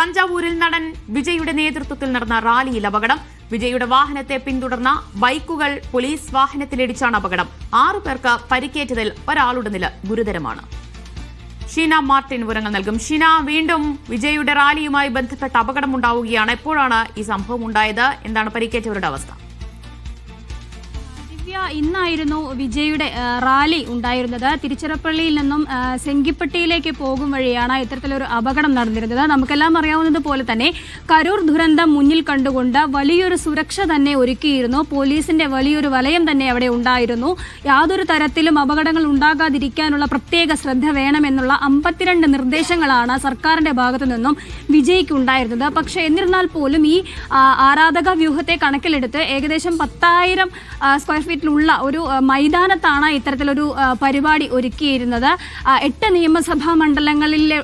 തഞ്ചാവൂരിൽ നടൻ വിജയുടെ നേതൃത്വത്തിൽ നടന്ന റാലിയിൽ അപകടം. വിജയുടെ വാഹനത്തെ പിന്തുടർന്ന ബൈക്കുകൾ പോലീസ് വാഹനത്തിലിടിച്ചാണ് അപകടം. 6 പേർക്ക് പരിക്കേറ്റതിൽ ഒരാളുടെ നില ഗുരുതരമാണ്. ഷീന മാർട്ടിൻ വിവരങ്ങൾ നൽകും. ഷീന, വീണ്ടും വിജയുടെ റാലിയുമായി ബന്ധപ്പെട്ട അപകടമുണ്ടാവുകയാണ്. എപ്പോഴാണ് ഈ സംഭവം ഉണ്ടായത്? എന്താണ് പരിക്കേറ്റവരുടെ അവസ്ഥ? ഇന്നായിരുന്നു വിജയുടെ റാലി ഉണ്ടായിരുന്നത്. തിരുച്ചിറപ്പള്ളിയിൽ നിന്നും സെങ്കിപ്പട്ടിയിലേക്ക് പോകും വഴിയാണ് ഇത്തരത്തിലൊരു അപകടം നടന്നിരുന്നത്. നമുക്കെല്ലാം അറിയാവുന്നതുപോലെ തന്നെ കരൂർ ദുരന്തം മുന്നിൽ കണ്ടുകൊണ്ട് വലിയൊരു സുരക്ഷ തന്നെ ഒരുക്കിയിരുന്നു. പോലീസിന്റെ വലിയൊരു വലയം തന്നെ അവിടെ ഉണ്ടായിരുന്നു. യാതൊരു തരത്തിലും അപകടങ്ങൾ ഉണ്ടാകാതിരിക്കാനുള്ള പ്രത്യേക ശ്രദ്ധ വേണമെന്നുള്ള 52 നിർദ്ദേശങ്ങളാണ് സർക്കാരിന്റെ ഭാഗത്തു നിന്നും വിജയ്ക്ക് ഉണ്ടായിരുന്നത്. പക്ഷേ എന്നിരുന്നാൽ പോലും ഈ ആരാധക വ്യൂഹത്തെ കണക്കിലെടുത്ത് ഏകദേശം 10,000 സ്ക്വയർ ഫീറ്റിലുള്ള ഒരു മൈതാനത്താണ് ഇത്തരത്തിലൊരു പരിപാടി ഒരുക്കിയിരുന്നത്. 8 നിയമസഭാ മണ്ഡലങ്ങളിലെ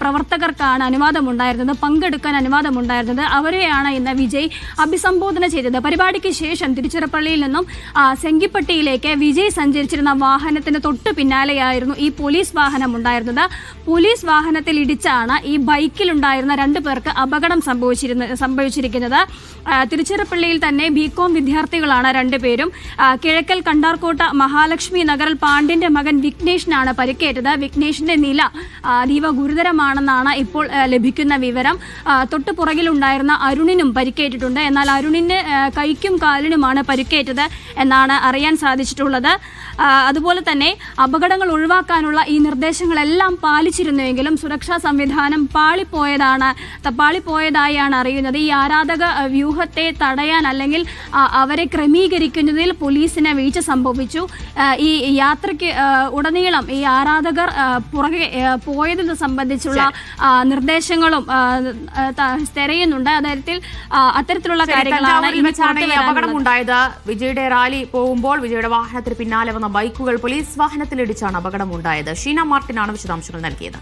പ്രവർത്തകർക്കാണ് അനുവാദമുണ്ടായിരുന്നത്, പങ്കെടുക്കാൻ അനുവാദമുണ്ടായിരുന്നത്. അവരെയാണ് ഇന്ന് വിജയ് അഭിസംബോധന ചെയ്തത്. പരിപാടിക്ക് ശേഷം തിരുച്ചിറപ്പള്ളിയിൽ നിന്നും സെങ്കിപ്പട്ടിയിലേക്ക് വിജയ് സഞ്ചരിച്ചിരുന്ന വാഹനത്തിന് തൊട്ടു പിന്നാലെയായിരുന്നു ഈ പോലീസ് വാഹനം ഉണ്ടായിരുന്നത്. പോലീസ് വാഹനത്തിൽ ഇടിച്ചാണ് ഈ ബൈക്കിലുണ്ടായിരുന്ന 2 പേർക്ക് അപകടം സംഭവിച്ചിരിക്കുന്നത്. തിരുച്ചിറപ്പള്ളിയിൽ തന്നെ ബികോം വിദ്യാർത്ഥികളാണ് 2 പേരും. കിഴക്കൽ കണ്ടാർകോട്ട മഹാലക്ഷ്മി നഗറിൽ പാണ്ഡ്യന്റെ മകൻ വിഘ്നേഷിനാണ് പരിക്കേറ്റത്. വിഘ്നേഷിന്റെ നില അതീവ ഗുരുതരമാണെന്നാണ് ഇപ്പോൾ ലഭിക്കുന്ന വിവരം. തൊട്ടു പുറകിലുണ്ടായിരുന്ന അരുണിനും പരിക്കേറ്റിട്ടുണ്ട്. എന്നാൽ അരുണിന് കൈക്കും കാലിനുമാണ് പരിക്കേറ്റത് എന്നാണ് അറിയാൻ സാധിച്ചിട്ടുള്ളത്. അതുപോലെ തന്നെ അപകടങ്ങൾ ഒഴിവാക്കാനുള്ള ഈ നിർദ്ദേശങ്ങളെല്ലാം പാലിച്ചിരുന്നുവെങ്കിലും സുരക്ഷാ സംവിധാനം പാളിപ്പോയതായാണ് അറിയുന്നത്. ഈ ആരാധക വ്യൂഹത്തെ തടയാൻ അല്ലെങ്കിൽ അവരെ ക്രമീകരിക്കുന്നതിൽ പോലീസിന് വീഴ്ച സംഭവിച്ചു. ഈ യാത്രയ്ക്ക് ഉടനീളം ഈ ആരാധകർ പുറകെ പോയതിനെ സംബന്ധിച്ചുള്ള നിർദ്ദേശങ്ങളും തെരയുന്നുണ്ട്. അത്തരത്തിലുള്ള കാര്യങ്ങളാണ് അപകടമുണ്ടായത്. വിജയുടെ റാലി പോകുമ്പോൾ വിജയുടെ വാഹനത്തിന് പിന്നാലെ വന്ന ബൈക്കുകൾ പോലീസ് വാഹനത്തിലിടിച്ചാണ് അപകടമുണ്ടായത്. ഷീന മാർട്ടിനാണ് വിശദാംശങ്ങൾ നൽകിയത്.